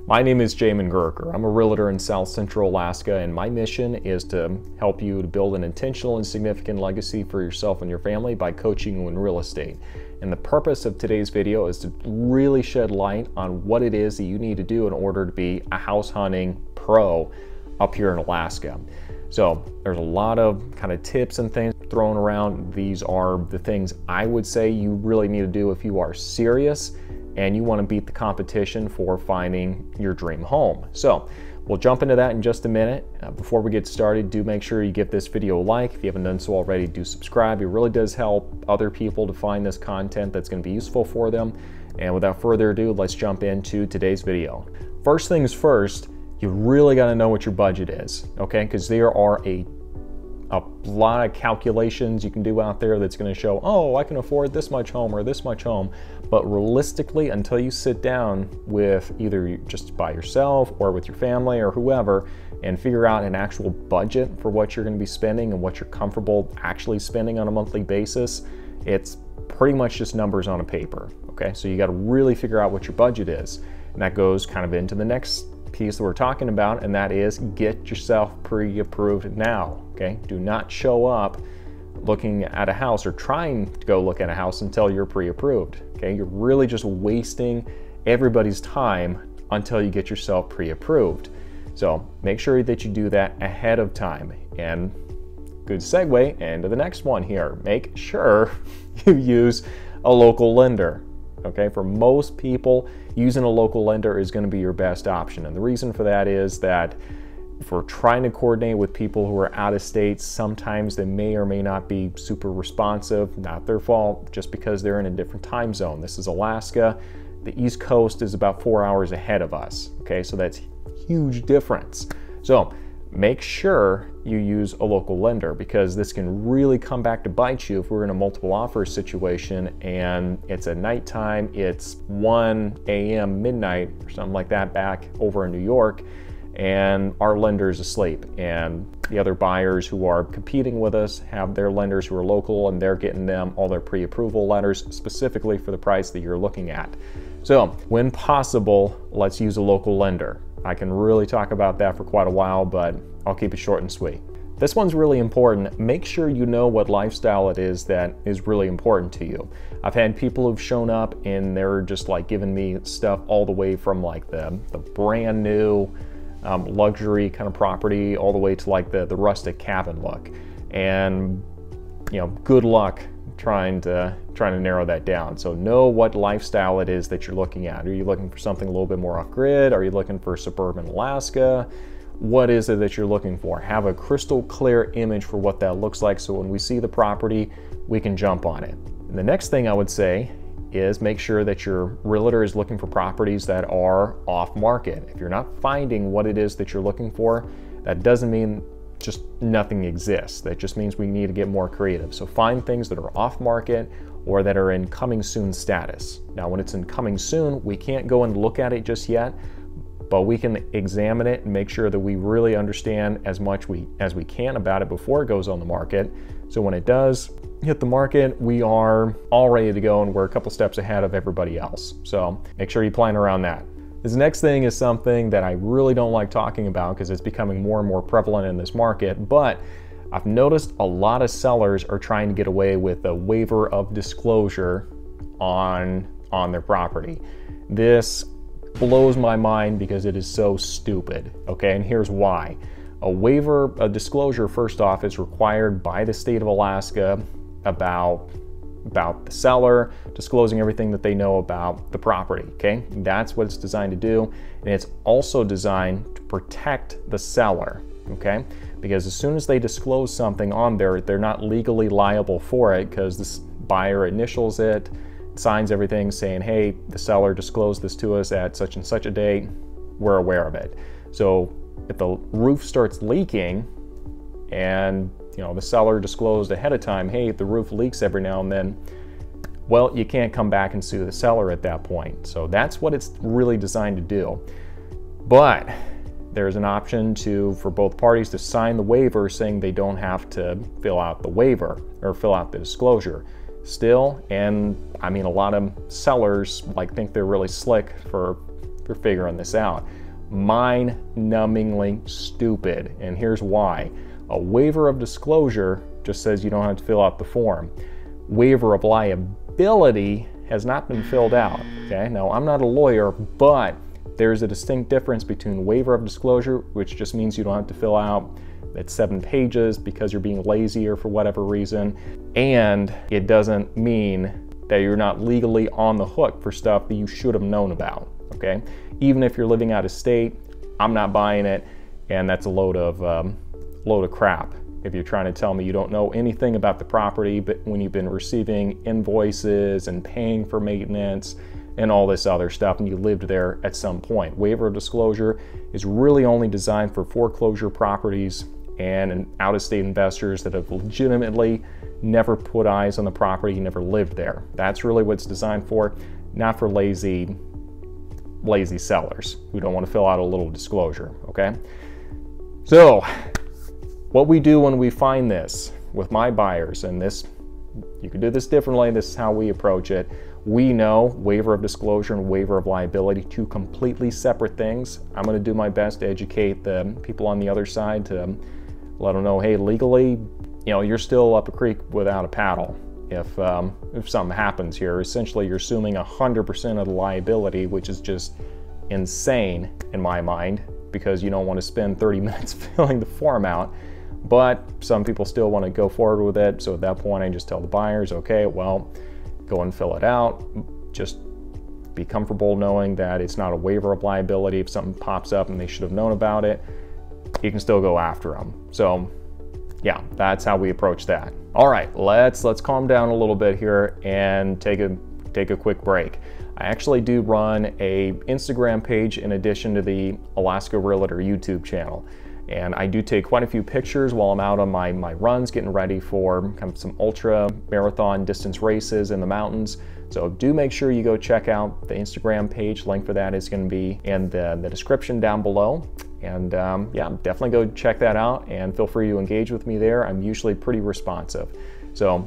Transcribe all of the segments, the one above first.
My name is Jamin Gurker. I'm a realtor in South Central Alaska, and my mission is to help you to build an intentional and significant legacy for yourself and your family by coaching you in real estate. And the purpose of today's video is to really shed light on what it is that you need to do in order to be a house hunting pro up here in Alaska. So there's a lot of kind of tips and things thrown around. These are the things I would say you really need to do if you are serious and you want to beat the competition for finding your dream home. So we'll jump into that in just a minute. Before we get started, do make sure you give this video a like. If you haven't done so already, do subscribe. It really does help other people to find this content that's going to be useful for them. And without further ado, let's jump into today's video. First things first, you really got to know what your budget is, okay? Because there are a lot of calculations you can do out there that's going to show, oh, I can afford this much home or this much home. But realistically, until you sit down with either just by yourself or with your family or whoever and figure out an actual budget for what you're going to be spending and what you're comfortable actually spending on a monthly basis, it's pretty much just numbers on a paper, okay? So you got to really figure out what your budget is. And that goes kind of into the next piece that we're talking about, and that is get yourself pre-approved now, okay? Do not show up looking at a house or trying to go look at a house until you're pre-approved, okay? You're really just wasting everybody's time until you get yourself pre-approved. So make sure that you do that ahead of time. And good segue into the next one here. Make sure you use a local lender. Okay, for most people, using a local lender is going to be your best option. And the reason for that is that if we're trying to coordinate with people who are out of state, sometimes they may or may not be super responsive. Not their fault, just because they're in a different time zone. This is Alaska. The East Coast is about 4 hours ahead of us. Okay, so that's a huge difference. So make sure you use a local lender, because this can really come back to bite you if we're in a multiple offers situation and it's at nighttime, it's 1 a.m. midnight or something like that back over in New York, and our lender's asleep, and the other buyers who are competing with us have their lenders who are local, and they're getting them all their pre-approval letters specifically for the price that you're looking at. So when possible, let's use a local lender. I can really talk about that for quite a while, but I'll keep it short and sweet. This one's really important. Make sure you know what lifestyle it is that is really important to you. I've had people who've shown up and they're just like giving me stuff all the way from like the brand new luxury kind of property all the way to like the rustic cabin look. And you know, good luck trying to narrow that down. So know what lifestyle it is that you're looking at. Are you looking for something a little bit more off-grid? Are you looking for suburban Alaska? What is it that you're looking for? Have a crystal clear image for what that looks like, so when we see the property, we can jump on it. And the next thing I would say is make sure that your realtor is looking for properties that are off market. If you're not finding what it is that you're looking for, that doesn't mean just nothing exists. That just means we need to get more creative. So find things that are off market or that are in coming soon status. Now, when it's in coming soon, we can't go and look at it just yet, but we can examine it and make sure that we really understand as much as we can about it before it goes on the market. So when it does hit the market, we are all ready to go and we're a couple steps ahead of everybody else. So make sure you plan around that. This next thing is something that I really don't like talking about because it's becoming more and more prevalent in this market, but I've noticed a lot of sellers are trying to get away with a waiver of disclosure on their property. This blows my mind because it is so stupid, okay? And here's why. A waiver of disclosure, first off, is required by the state of Alaska about the seller, disclosing everything that they know about the property, okay? That's what it's designed to do. And it's also designed to protect the seller, okay? Because as soon as they disclose something on there, they're not legally liable for it because this buyer initials it, signs everything saying, hey, the seller disclosed this to us at such and such a date, we're aware of it. So if the roof starts leaking and you know, the seller disclosed ahead of time, hey, the roof leaks every now and then, well, you can't come back and sue the seller at that point. So that's what it's really designed to do. But there's an option for both parties to sign the waiver saying they don't have to fill out the waiver or fill out the disclosure. Still, and I mean, a lot of sellers think they're really slick for for figuring this out. Mind-numbingly stupid, and here's why. A waiver of disclosure just says you don't have to fill out the form. Waiver of liability has not been filled out, okay? Now, I'm not a lawyer, but there's a distinct difference between waiver of disclosure, which just means you don't have to fill out that 7 pages because you're being lazy or for whatever reason, and it doesn't mean that you're not legally on the hook for stuff that you should have known about, okay? Even if you're living out of state, I'm not buying it, and that's a load of crap. If you're trying to tell me you don't know anything about the property, but when you've been receiving invoices and paying for maintenance and all this other stuff, and you lived there at some point. Waiver of disclosure is really only designed for foreclosure properties and out-of-state investors that have legitimately never put eyes on the property, never lived there. That's really what it's designed for, not for lazy sellers who don't want to fill out a little disclosure, okay? So, what we do when we find this with my buyers, and this, you can do this differently, this is how we approach it. We know waiver of disclosure and waiver of liability, two completely separate things. I'm going to do my best to educate the people on the other side to let them know, hey, legally, you know, you're still up a creek without a paddle. If something happens here, essentially you're assuming 100% of the liability, which is just insane in my mind, because you don't want to spend 30 minutes filling the form out. But some people still want to go forward with it. So at that point, I just tell the buyers, okay, well, go and fill it out. Just be comfortable knowing that it's not a waiver of liability. If something pops up and they should have known about it, you can still go after them. So yeah, that's how we approach that. All right, let's calm down a little bit here and take a quick break. I actually do run a Instagram page in addition to the Alaska Realtor YouTube channel. And I do take quite a few pictures while I'm out on my runs, getting ready for kind of some ultra marathon distance races in the mountains. So do make sure you go check out the Instagram page. Link for that is going to be in the description down below. And yeah, definitely go check that out and feel free to engage with me there. I'm usually pretty responsive. So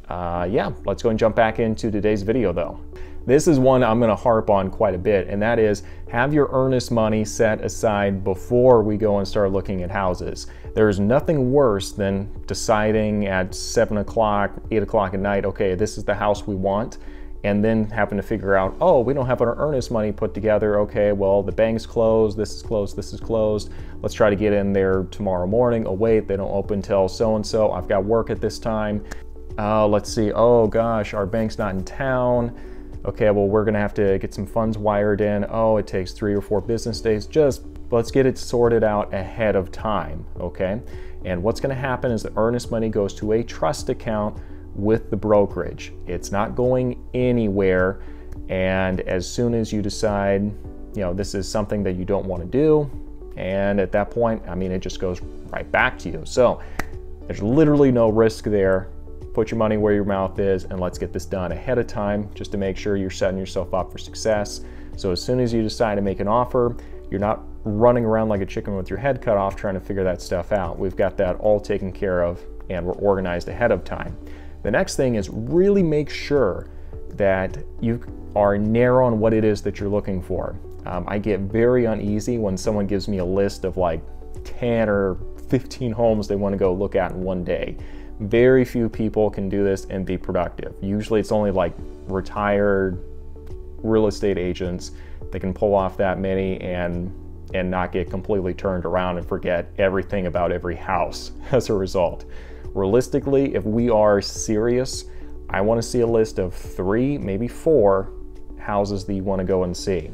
yeah, let's go and jump back into today's video though. This is one I'm going to harp on quite a bit, and that is have your earnest money set aside before we go and start looking at houses. There's nothing worse than deciding at 7 o'clock, 8 o'clock at night, okay, this is the house we want, and then having to figure out, oh, we don't have our earnest money put together. Okay, well, the bank's closed, this is closed, this is closed. Let's try to get in there tomorrow morning. Oh, wait, they don't open till so-and-so. I've got work at this time. Let's see, oh gosh, our bank's not in town. Okay, well, we're gonna have to get some funds wired in. Oh, it takes 3 or 4 business days. Just let's get it sorted out ahead of time, okay? And what's gonna happen is the earnest money goes to a trust account with the brokerage. It's not going anywhere. And as soon as you decide, you know, this is something that you don't wanna do, and at that point, I mean, it just goes right back to you. So there's literally no risk there. Put your money where your mouth is, and let's get this done ahead of time just to make sure you're setting yourself up for success. So as soon as you decide to make an offer, you're not running around like a chicken with your head cut off trying to figure that stuff out. We've got that all taken care of, and we're organized ahead of time. The next thing is really make sure that you are narrow on what it is that you're looking for. I get very uneasy when someone gives me a list of like 10 or 15 homes they want to go look at in one day. Very few people can do this and be productive. Usually it's only like retired real estate agents that can pull off that many and not get completely turned around and forget everything about every house as a result. Realistically, if we are serious, I want to see a list of 3, maybe 4 houses that you want to go and see.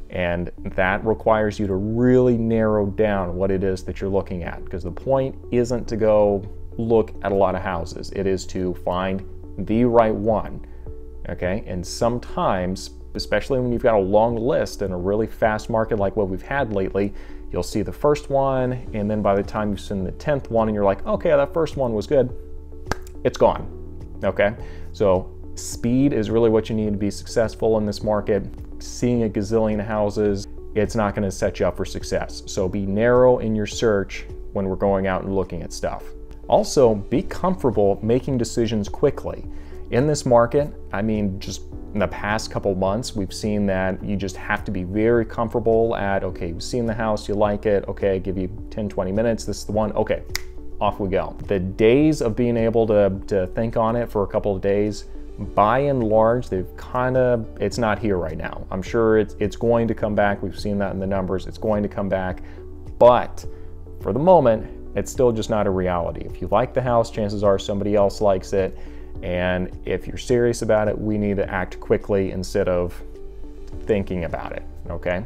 And that requires you to really narrow down what it is that you're looking at, because the point isn't to go look at a lot of houses. It is to find the right one, okay? And sometimes, especially when you've got a long list in a really fast market like what we've had lately, you'll see the first one, and then by the time you've seen the 10th one and you're like, okay, that first one was good, it's gone, okay? So speed is really what you need to be successful in this market. Seeing a gazillion houses, it's not gonna set you up for success. So be narrow in your search when we're going out and looking at stuff. Also, be comfortable making decisions quickly. In this market, I mean, just in the past couple months, we've seen that you just have to be very comfortable at, okay, you've seen the house, you like it, okay, give you 10, 20 minutes, this is the one, okay, off we go. The days of being able to think on it for a couple of days, by and large, it's not here right now. I'm sure it's going to come back. We've seen that in the numbers. It's going to come back, but for the moment, it's still just not a reality. If you like the house, chances are somebody else likes it. And if you're serious about it, we need to act quickly instead of thinking about it, okay?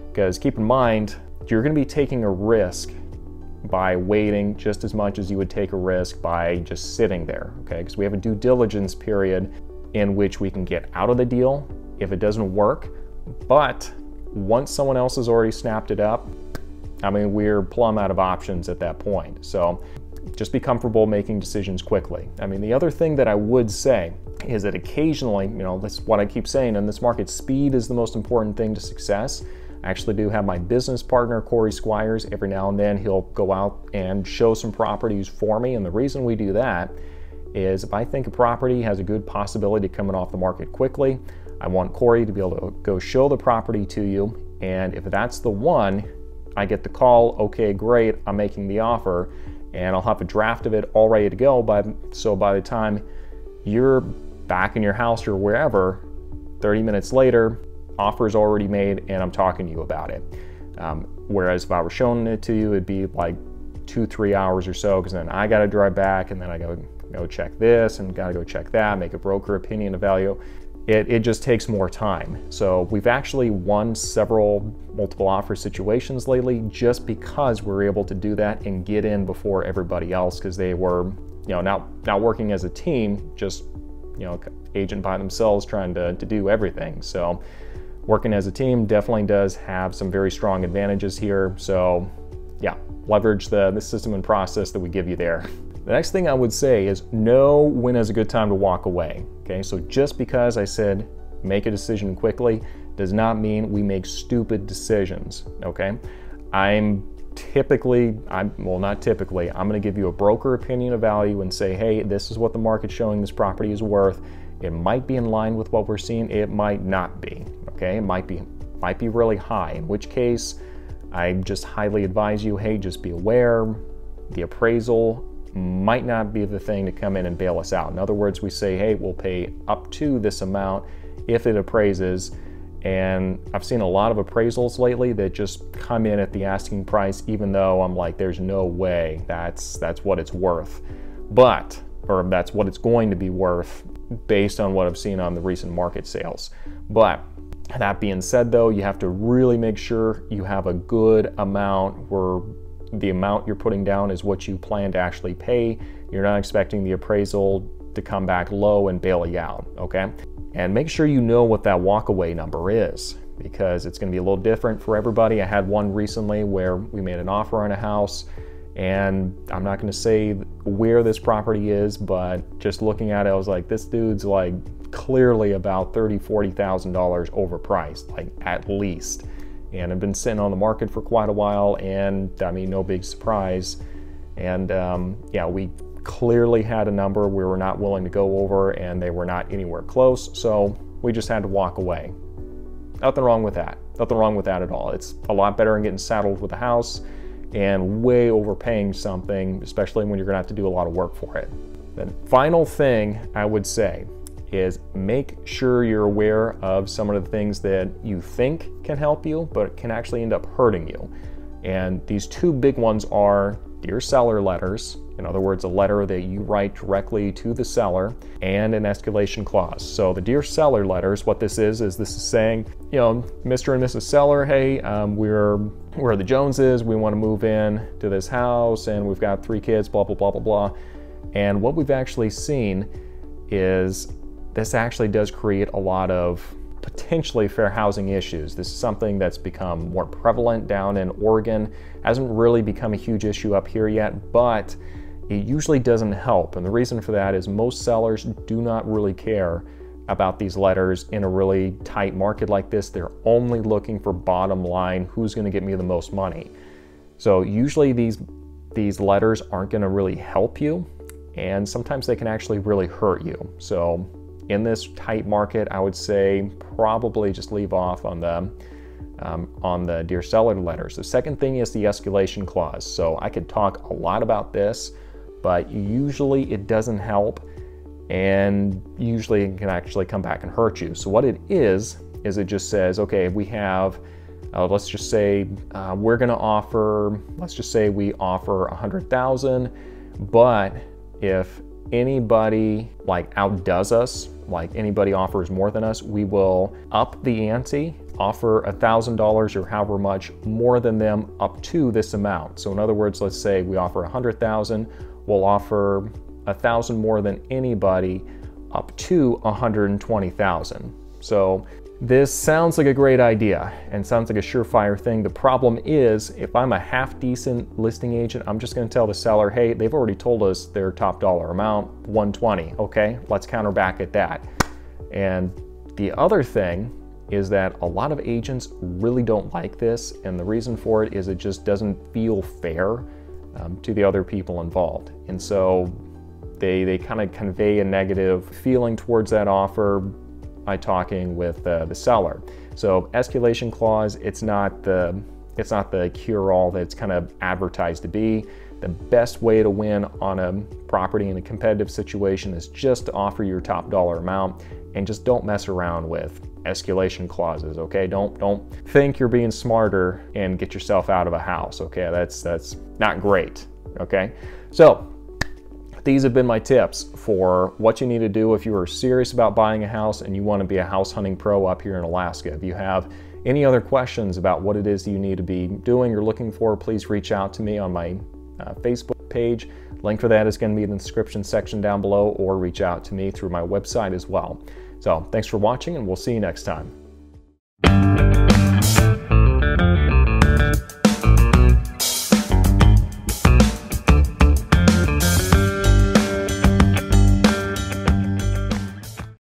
Because keep in mind, you're gonna be taking a risk by waiting just as much as you would take a risk by just sitting there, okay? Because we have a due diligence period in which we can get out of the deal if it doesn't work. But once someone else has already snapped it up, I mean, we're plumb out of options at that point. So just be comfortable making decisions quickly. I mean, the other thing that I would say is that occasionally, you know, that's what I keep saying in this market, speed is the most important thing to success. I actually do have my business partner, Corey Squires, every now and then he'll go out and show some properties for me. And the reason we do that is if I think a property has a good possibility of coming off the market quickly, I want Corey to be able to go show the property to you. And if that's the one, I get the call, okay, great, I'm making the offer, and I'll have a draft of it all ready to go. So by the time you're back in your house or wherever, 30 minutes later, offer is already made and I'm talking to you about it. Whereas if I were showing it to you, it'd be like 2-3 hours or so, because then I got to drive back and then I got to go check this and got to go check that, make a broker opinion of value. It just takes more time. So we've actually won several multiple offer situations lately just because we're able to do that and get in before everybody else, because they were, you know, not working as a team, just, you know, agent by themselves trying to do everything. So working as a team definitely does have some very strong advantages here. So yeah, leverage the system and process that we give you there. The next thing I would say is know when is a good time to walk away. Okay, so just because I said make a decision quickly does not mean we make stupid decisions. Okay, I'm not typically, I'm going to give you a broker opinion of value and say, hey, this is what the market's showing this property is worth. It might be in line with what we're seeing. It might not be. Okay, it might be really high, in which case I just highly advise you, hey, just be aware. The appraisal might not be the thing to come in and bail us out. In other words, we say, hey, we'll pay up to this amount if it appraises. And I've seen a lot of appraisals lately that just come in at the asking price, even though I'm like, there's no way that's what it's worth. Or that's what it's going to be worth based on what I've seen on the recent market sales. But that being said though, you have to really make sure you have a good amount where the amount you're putting down is what you plan to actually pay. You're not expecting the appraisal to come back low and bail you out, okay? And make sure you know what that walkaway number is, because it's gonna be a little different for everybody. I had one recently where we made an offer on a house, and I'm not gonna say where this property is, but just looking at it, I was like, this dude's like clearly about $30,000, $40,000 overpriced, like at least. And I've been sitting on the market for quite a while, and I mean, no big surprise. And yeah, we clearly had a number we were not willing to go over, and they were not anywhere close, so we just had to walk away. Nothing wrong with that. Nothing wrong with that at all. It's a lot better than getting saddled with a house and way overpaying something, especially when you're gonna have to do a lot of work for it. The final thing I would say is make sure you're aware of some of the things that you think can help you, but can actually end up hurting you. And these two big ones are Dear Seller letters, in other words, a letter that you write directly to the seller, and an escalation clause. So the Dear Seller letters, what this is saying, you know, Mr. and Mrs. Seller, hey, we're the Joneses, we want to move in to this house, and we've got 3 kids, blah, blah, blah, blah, blah. And what we've actually seen is this actually does create a lot of potentially fair housing issues. This is something that's become more prevalent down in Oregon. Hasn't really become a huge issue up here yet, but it usually doesn't help. And the reason for that is most sellers do not really care about these letters in a really tight market like this. They're only looking for bottom line, who's gonna get me the most money. So usually these letters aren't gonna really help you, and sometimes they can actually really hurt you. So in this tight market, I would say probably just leave off on the Dear Seller letters. The second thing is the escalation clause. So I could talk a lot about this, but usually it doesn't help, and usually it can actually come back and hurt you. So what it is it just says, okay, we have, let's just say we're gonna offer, let's just say we offer 100,000, but if anybody like outdoes us, like anybody offers more than us, we will up the ante, offer $1,000 or however much more than them up to this amount. So in other words, let's say we offer 100,000, we'll offer 1,000 more than anybody up to 120,000. So this sounds like a great idea and sounds like a surefire thing. The problem is, if I'm a half decent listing agent, I'm just going to tell the seller, hey, they've already told us their top dollar amount, 120. Okay, let's counter back at that. And the other thing is that a lot of agents really don't like this, and the reason for it is it just doesn't feel fair to the other people involved. And so they kind of convey a negative feeling towards that offer by talking with the seller. So escalation clause, it's not the cure-all that's kind of advertised to be. The best way to win on a property in a competitive situation is just to offer your top dollar amount, and just don't mess around with escalation clauses, okay? Don't think you're being smarter and get yourself out of a house, okay? That's not great, okay? So these have been my tips for what you need to do if you are serious about buying a house and you want to be a house hunting pro up here in Alaska. If you have any other questions about what it is that you need to be doing or looking for, please reach out to me on my Facebook page. Link for that is going to be in the description section down below, or reach out to me through my website as well. So thanks for watching, and we'll see you next time.